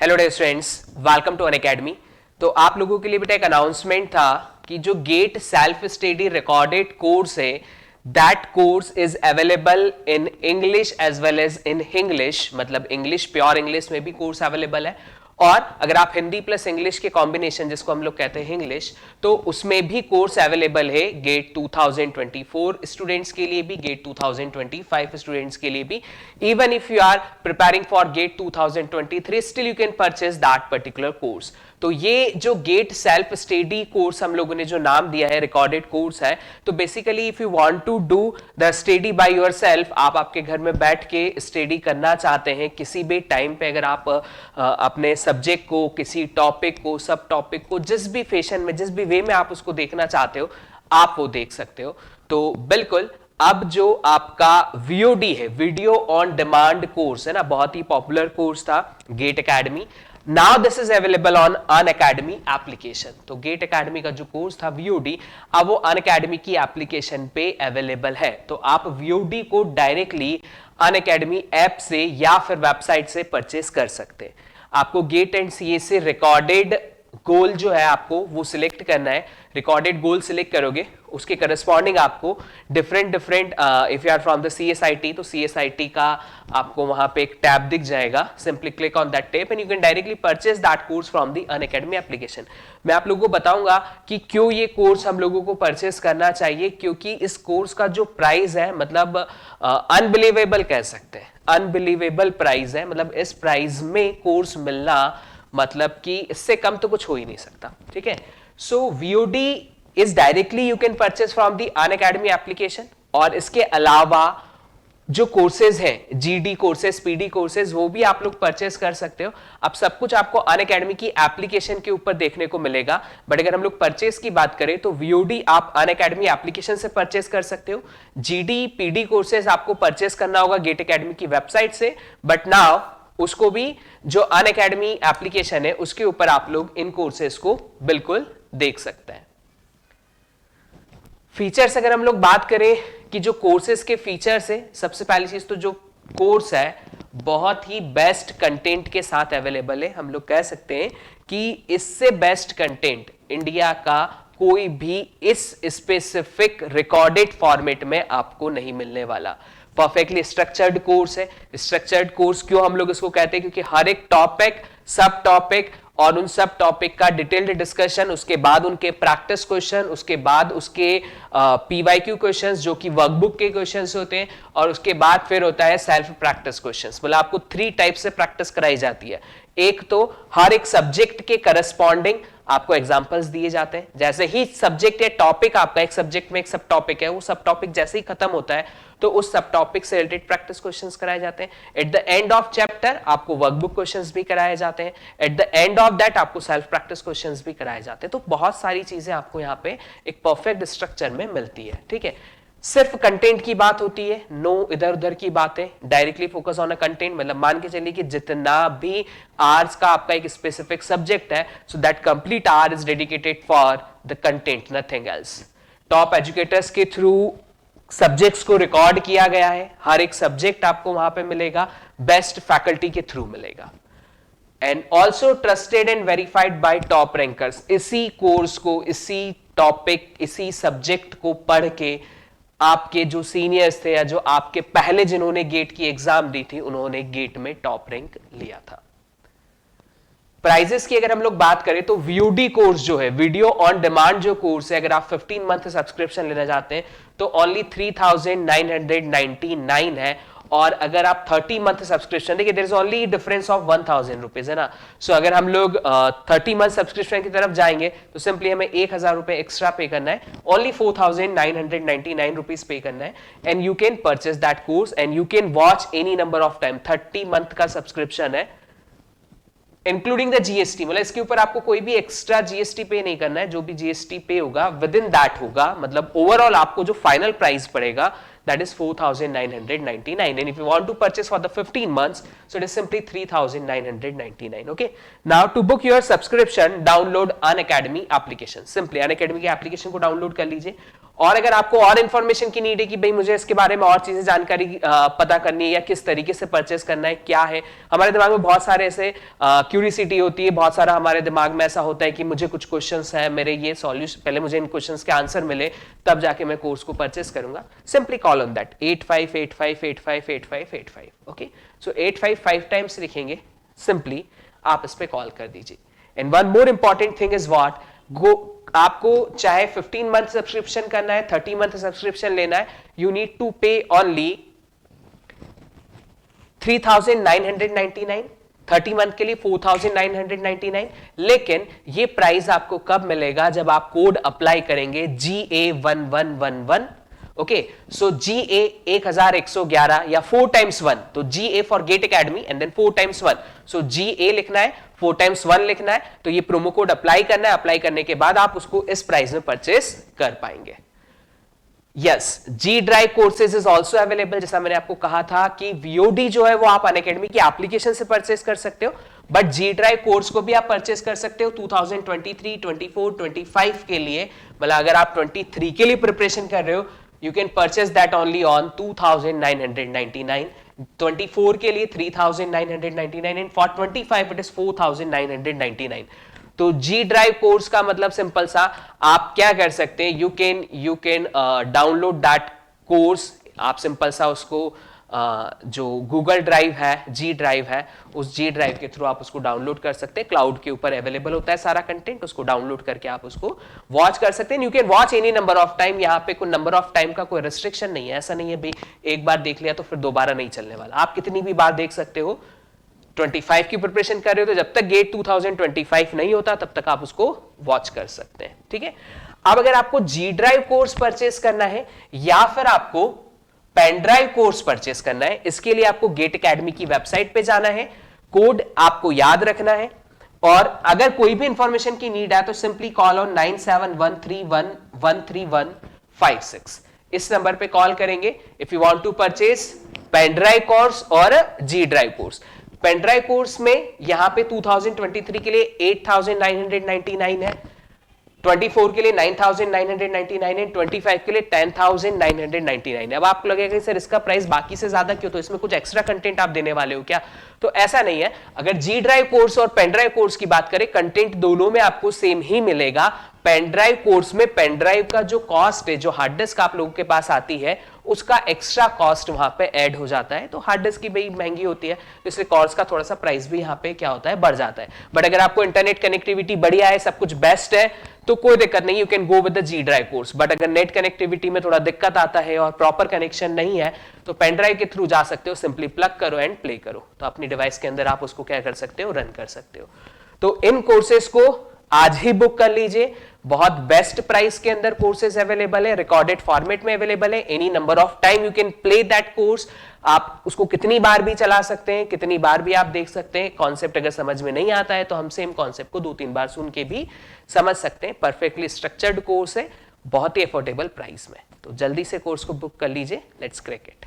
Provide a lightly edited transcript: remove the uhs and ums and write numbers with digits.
Hello dear students, welcome to Unacademy. तो आप लोगों के लिए बेटा एक अनाउंसमेंट था कि जो GATE self study recorded course है, that course is available in English as well as in Hinglish, मतलब इंग्लिश प्योर इंग्लिश में भी कोर्स अवेलेबल है, और अगर आप हिंदी प्लस इंग्लिश के कॉम्बिनेशन जिसको हम लोग कहते हैं इंग्लिश, तो उसमें भी कोर्स अवेलेबल है गेट 2024 स्टूडेंट्स के लिए भी, गेट 2025 स्टूडेंट्स के लिए भी। Even if you are preparing for GATE 2023 still you can purchase that particular course. तो ये जो गेट सेल्फ स्टडी कोर्स हम लोगों ने जो नाम दिया है, रिकॉर्डेड कोर्स है, तो basically if you want to do the study by yourself, आप आपके घर में बैठ के स्टडी करना चाहते हैं किसी भी टाइम पे, अगर आप अपने सब्जेक्ट को, किसी टॉपिक को, सब टॉपिक को जिस भी फैशन में, जिस भी वे में आप उसको देखना चाहते हो, आप वो देख सकते हो। तो बिल्कुल अब जो आपका VOD है, वीडियो ऑन डिमांड कोर्स है ना, बहुत ही पॉपुलर कोर्स था GATE Academy. Now this is available on Unacademy application. तो गेट एकेडमी का जो कोर्स था VOD, अब वो अनअकैडमी की एप्लीकेशन पे अवेलेबल है। तो आप VOD को डायरेक्टली अनअकैडमी ऐप से या फिर वेबसाइट से परचेस कर सकते हैं। आपको गेट एंड CA से रिकॉर्डेड गोल जो है आपको वो सिलेक्ट करना है। रिकॉर्डेड गोल सिलेक्ट करोगे, उसके करस्पॉन्डिंग आपको different if you are from the CSIT, तो CSIT का आपको वहां पे एक टैब दिख जाएगा। Simply click on that tab and you can directly purchase that course from the Unacademy application. मैं आप लोगों को बताऊंगा कि क्यों ये कोर्स हम लोगों को परचेस करना चाहिए, क्योंकि इस कोर्स का जो प्राइस है, मतलब अनबिलीवेबल कह सकते हैं, अनबिलीवेबल प्राइस है। मतलब इस प्राइस में कोर्स मिलना, मतलब कि इससे कम तो कुछ हो ही नहीं सकता। ठीक है, सो VOD is directly you can purchase from the Unacademy application. और इसके अलावा जो कोर्सेज हैं, GD कोर्सेज, PD कोर्सेज, वो भी आप लोग परचेस कर सकते हो। अब सब कुछ आपको अनअकैडमी की एप्लीकेशन के ऊपर देखने को मिलेगा, बट अगर हम लोग परचेस की बात करें तो VOD आप अनअकैडमी एप्लीकेशन से परचेस कर सकते हो। GD PD कोर्सेज आपको परचेस करना होगा गेट एकेडमी की वेबसाइट से, बट नाउ उसको भी जो अनअकैडमी एप्लीकेशन है उसके ऊपर आप लोग इन कोर्सेज को बिल्कुल देख सकते हैं। फीचर्स अगर हम लोग बात करें कि जो कोर्सेज के फीचर्स है, सबसे पहली चीज तो जो कोर्स है बहुत ही बेस्ट कंटेंट के साथ अवेलेबल है। हम लोग कह सकते हैं कि इससे बेस्ट कंटेंट इंडिया का कोई भी इस स्पेसिफिक रिकॉर्डेड फॉर्मेट में आपको नहीं मिलने वाला। परफेक्टली स्ट्रक्चर्ड कोर्स है। स्ट्रक्चर्ड कोर्स क्यों हम लोग इसको कहते हैं, क्योंकि हर एक टॉपिक, सब टॉपिक और उन सब टॉपिक का डिटेल्ड डिस्कशन, उसके बाद उनके प्रैक्टिस क्वेश्चन, उसके बाद उसके PYQ क्वेश्चंस जो कि वर्कबुक के क्वेश्चंस होते हैं, और उसके बाद फिर होता है सेल्फ प्रैक्टिस क्वेश्चंस। मतलब आपको 3 टाइप से प्रैक्टिस कराई जाती है। एक तो हर एक सब्जेक्ट के करस्पॉन्डिंग आपको एग्जांपल्स दिए जाते हैं। जैसे ही सब्जेक्ट या टॉपिक आपका, एक सब्जेक्ट में एक सब टॉपिक है, वो सब टॉपिक जैसे ही खत्म होता है तो उस सब टॉपिक से रिलेटेड प्रैक्टिस क्वेश्चंस कराए जाते हैं। At the end of chapter आपको वर्कबुक क्वेश्चंस भी कराए जाते हैं। At the end of that आपको सेल्फ प्रैक्टिस क्वेश्चंस भी कराए जाते हैं। तो बहुत सारी चीजें आपको यहाँ पे एक परफेक्ट स्ट्रक्चर में मिलती है। ठीक है, सिर्फ कंटेंट की बात होती है, नो इधर उधर की बातें, directly focus on a content. मतलब मान के चलिए कि जितना भी आवर्स का आपका एक स्पेसिफिक सब्जेक्ट है, so that complete our is dedicated for the content, nothing else. Top educators के थ्रू सब्जेक्ट्स को रिकॉर्ड किया गया है। हर एक सब्जेक्ट आपको वहां पे मिलेगा, बेस्ट फैकल्टी के थ्रू मिलेगा, and also trusted and verified bye top rankers. इसी कोर्स को, इसी टॉपिक, इसी सब्जेक्ट को पढ़ के आपके जो सीनियर्स थे या जो आपके पहले जिन्होंने गेट की एग्जाम दी थी, उन्होंने गेट में टॉप रैंक लिया था। प्राइजेस की अगर हम लोग बात करें तो VOD कोर्स जो है, वीडियो ऑन डिमांड जो कोर्स है, अगर आप 15 मंथ सब्सक्रिप्शन लेना चाहते हैं तो ओनली 3999 है। और अगर आप 30 मंथ सब्सक्रिप्शन, देखिए there is only difference of 1000 rupees, है ना। सो अगर हम लोग 30 मंथ सब्सक्रिप्शन की तरफ जाएंगे तो सिंपली हमें 1000 रुपए एक्स्ट्रा पे करना है, ओनली 4999 रुपीज पे करना है, and you can purchase that course and you can watch any number of time. 30 month का सब्सक्रिप्शन है इंक्लूडिंग द GST, मतलब इसके ऊपर आपको कोई भी एक्स्ट्रा GST पे नहीं करना है। जो भी GST पे होगा विद इन दैट होगा, मतलब ओवरऑल आपको जो फाइनल प्राइस पड़ेगा that is 4999, and if you want to purchase for the 15 months, so it is simply 3999. Okay, now to book your subscription, download Unacademy application. Simply Unacademy की application को download कर लीजिए और अगर आपको और इंफॉर्मेशन की नीड है कि भाई मुझे इसके बारे में और चीजें जानकारी पता करनी है या किस तरीके से परचेस करना है, क्या है, हमारे दिमाग में बहुत सारे ऐसे क्यूरियोसिटी होती है, बहुत सारा हमारे दिमाग में ऐसा होता है कि मुझे कुछ क्वेश्चंस है, मेरे ये सॉल्यूशन, पहले मुझे इन क्वेश्चंस के आंसर मिले तब जाके मैं कोर्स को परचेस करूंगा। Simply call on that 8585858585। Okay, so 855 times लिखेंगे, सिंपली आप इस पे कॉल कर दीजिए। And one more important thing is what, आपको चाहे 15 मंथ सब्सक्रिप्शन करना है, 30 मंथ सब्सक्रिप्शन लेना है, यू नीड टू पे ओनली 3,999, 30 मंथ के लिए 4,999। लेकिन ये प्राइस आपको कब मिलेगा, जब आप कोड अप्लाई करेंगे GA1111। ओके, सो GA 1111 या 4 times 1, तो GA for GATE Academy and then 4 times 1, सो GA लिखना है, 4 times 1 लिखना है, तो ये प्रोमो कोड अप्लाई करना है। अप्लाई करने के बाद आप उसको इस प्राइस में परचेस कर पाएंगे। Yes, G drive courses is also available. जैसा मैंने आपको कहा था कि VOD जो है वो आप अनअकैडमी की एप्लीकेशन से परचेस कर सकते हो, बट G ड्राइव कोर्स को भी आप परचेस कर सकते हो 2023, 24, 25 के लिए। मतलब अगर आप 23 के लिए प्रिपरेशन कर रहे हो, you can purchase that only on 2,999, 24 के लिए 3,999 and for 25 it is 4,999। तो G ड्राइव कोर्स का मतलब सिंपल सा, आप क्या कर सकते हैं, you can download that course. आप सिंपल सा उसको जो गूगल ड्राइव है, G ड्राइव है, उस G ड्राइव के थ्रू आप उसको डाउनलोड कर सकते हैं। क्लाउड के ऊपर अवेलेबल होता है सारा कंटेंट, उसको डाउनलोड करके आप उसको वॉच कर सकते हैं। You can watch any number of time. यहाँ पे कोई नंबर ऑफ टाइम का कोई रिस्ट्रिक्शन नहीं है। ऐसा नहीं है भाई एक बार देख लिया तो फिर दोबारा नहीं चलने वाला, आप कितनी भी बार देख सकते हो। 25 की प्रिपरेशन कर रहे हो तो जब तक गेट 2025 नहीं होता तब तक आप उसको वॉच कर सकते हैं। ठीक है, अब अगर आपको G ड्राइव कोर्स परचेस करना है या फिर आपको पेन ड्राइव कोर्स परचेस करना है, इसके लिए आपको गेट एकेडमी की वेबसाइट पे जाना है, कोड आपको याद रखना है, और अगर कोई भी इंफॉर्मेशन की नीड है तो सिंपली कॉल ऑन 9713113156। इस नंबर पे कॉल करेंगे if you want to purchase pen drive course और G drive course. Pen drive course में यहां पे 2023 के लिए 8,999 है, 24 के लिए 9,999 है, 25 के लिए 10,999 है। अब आपको लगेगा सर इसका प्राइस बाकी से ज्यादा क्यों, तो इसमें कुछ एक्स्ट्रा कंटेंट आप देने वाले हो क्या, तो ऐसा नहीं है। अगर G ड्राइव कोर्स और पेन ड्राइव कोर्स की बात करें, कंटेंट दोनों में आपको सेम ही मिलेगा। पेन ड्राइव कोर्स में पेन ड्राइव का जो कॉस्ट है, जो हार्ड डिस्क आप लोगों के पास आती है, उसका एक्स्ट्रा कॉस्ट वहां पे ऐड हो जाता है। तो हार्ड डिस्क की भाई महंगी होती है, तो इसलिए कोर्स का थोड़ा सा प्राइस भी यहाँ पे क्या होता है, बढ़ जाता है। बट अगर आपको इंटरनेट कनेक्टिविटी बढ़िया है, सब कुछ बेस्ट है, तो कोई दिक्कत नहीं, you can go with the G drive course. But अगर नेट कनेक्टिविटी में थोड़ा दिक्कत आता है और प्रॉपर कनेक्शन नहीं है, तो पेन ड्राइव के थ्रू जा सकते हो, सिंपली प्लग करो एंड प्ले करो, तो अपनी डिवाइस के अंदर आप उसको क्या कर सकते हो, रन कर सकते हो। तो इन कोर्सेज को आज ही बुक कर लीजिए, बहुत बेस्ट प्राइस के अंदर कोर्सेज अवेलेबल है, रिकॉर्डेड फॉर्मेट में अवेलेबल है, any number of time you can play that course. आप उसको कितनी बार भी चला सकते हैं, कितनी बार भी आप देख सकते हैं। कॉन्सेप्ट अगर समझ में नहीं आता है तो हम सेम कॉन्सेप्ट को 2-3 बार सुन के भी समझ सकते हैं। परफेक्टली स्ट्रक्चर्ड कोर्स है, बहुत ही अफोर्डेबल प्राइस में। तो जल्दी से कोर्स को बुक कर लीजिए, लेट्स क्रैक इट।